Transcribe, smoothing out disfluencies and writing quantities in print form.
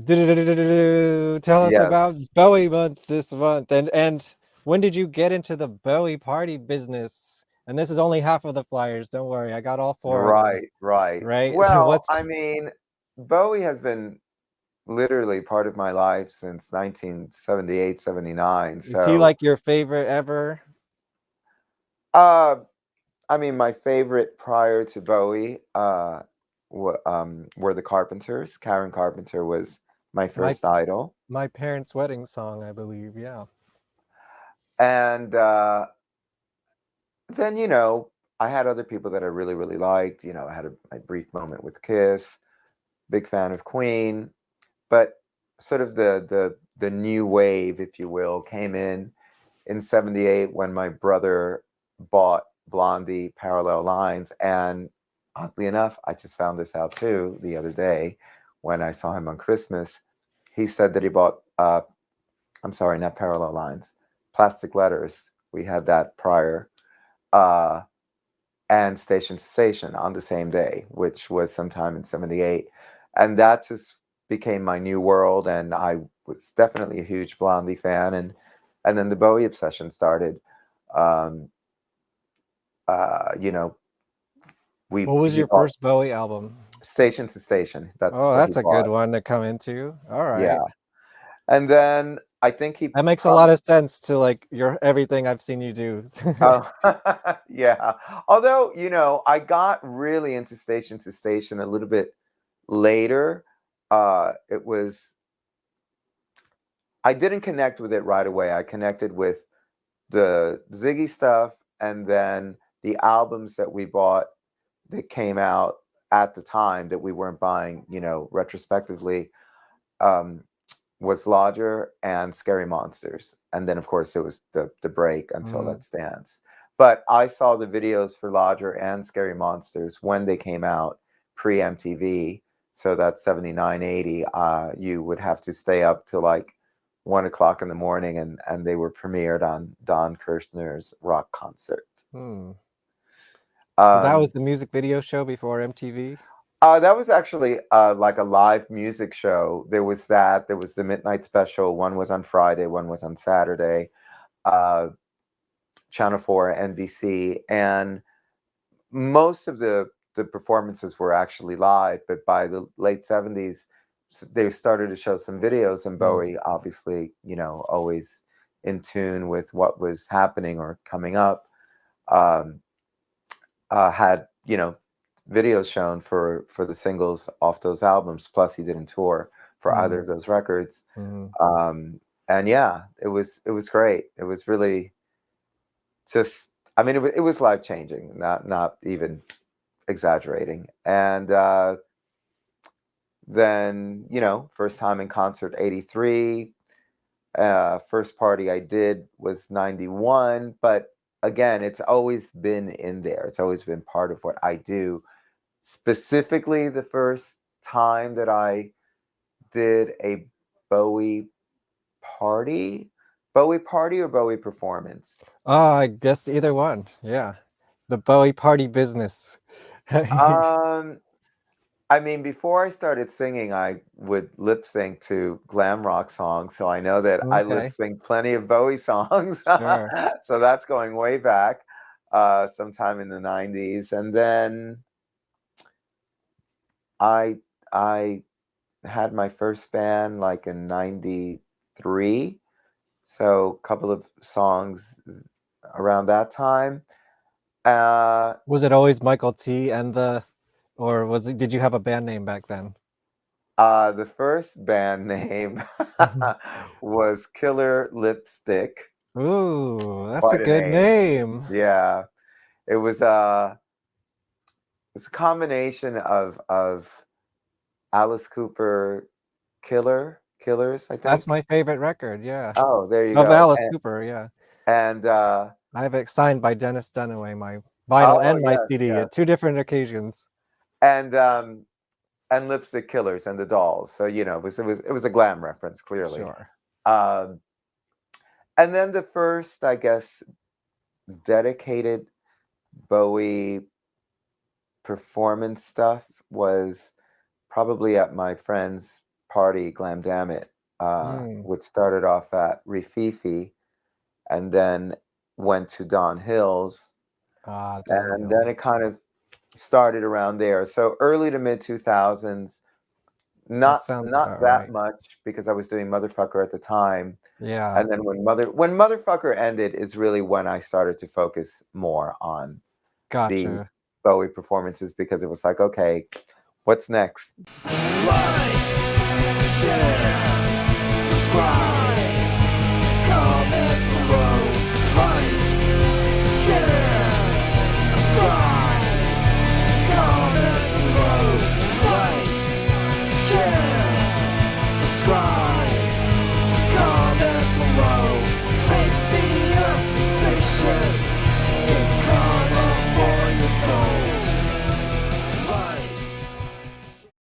Tell us Yes. about Bowie month this month, and when did you get into the Bowie party business? And this is only half of the flyers. Don't worry, I got all four of them. Right, right. Right? Well, What's I mean, Bowie has been literally part of my life since 1978, 79. is he So, like your favorite ever? uh, I mean, my favorite prior to Bowie, were the Carpenters. Karen Carpenter was my My first idol. my parents' wedding song, I believe. Yeah. And then, I had other people that I really, really liked. I had my brief moment with Kiss, big fan of Queen, but sort of the new wave, if you will, came in 78 when my brother bought Blondie Parallel Lines. And oddly enough, I just found this out too the other day when I saw him on Christmas. He said that he bought, I'm sorry, not Parallel Lines, Plastic Letters. We had that prior. Uh, and Station to Station on the same day, which was sometime in 78. And that just became my new world. And I was definitely a huge Blondie fan. And then the Bowie obsession started. Um, you know, What we was he your bought first Bowie album? Station to Station. That's Oh, what he that's a good bought. one to come into. All right. Yeah. And then I think he That makes a lot probably of sense to like your everything I've seen you do. oh yeah. Although, I got really into Station to Station a little bit later. It was I didn't connect with it right away. I connected with the Ziggy stuff and then the albums that we bought that came out at the time that we weren't buying, retrospectively, um, was Lodger and Scary Monsters. And then, of course, it was the break until Mm. Let's Dance. But I saw the videos for Lodger and Scary Monsters when they came out pre MTV. So that's 79, 80. You would have to stay up till like 1 o'clock in the morning, and they were premiered on Don Kirshner's rock concert. Hmm. So that was Um, the music video show before MTV? that was actually like a live music show. There was that. There was the midnight special. One was on Friday. One was on Saturday. Uh, Channel 4, NBC, and most of the performances were actually live. But by the late 70s, they started to show some videos, and Mm. Bowie, obviously, always in tune with what was happening or coming up, um, had videos shown for the singles off those albums. Plus, he didn't tour for either Mm. of those records. Mm. Um, and yeah, it was great. It was really just, I mean, it was life changing. Not even exaggerating. And then first time in concert 83. First party I did was 91, but again, it's always been in there. It's always been part of what I do. Specifically, the first time that I did a Bowie party, Bowie party or Bowie performance. Oh, I guess either one. Yeah. The Bowie party business. Um, I mean, before I started singing, I would lip sync to glam rock songs. So I know that I lip Okay. sync plenty of Bowie songs. Sure. So that's going way back, sometime in the 90s. And then I I had my first band like in 93. So a couple of songs around that time. Uh, Was it always Michael T and or did you have a band name back then? the first band name was Killer Lipstick. Ooh, that's a Quite a good name. name. Yeah. It was it's a combination of Alice Cooper Killers, I That's think. my favorite record, yeah. Oh, there you Of go. Alice And Cooper, yeah. and I have it signed by Dennis Dunaway, my vinyl oh and my yes, CD yes. at two different occasions. And Lipstick Killers and the Dolls. So, it was a glam reference, clearly. Sure. Um and then the first, I guess, dedicated Bowie performance stuff was probably at my friend's party, Glam Damn It, Mm. which started off at Rififi and then went to Don Hills. Ah, Don And then Hills. it kind of started around there. So early to mid 2000s, That not sounds not about that right. much because I was doing Motherfucker at the time. Yeah, And then when Motherfucker ended is really when I started to focus more on the gotcha. Bowie performances because it was like, okay, what's next? Like, share, subscribe, comment below. Like, share, subscribe, comment below. Like, share, subscribe, comment below. Make me a sensation.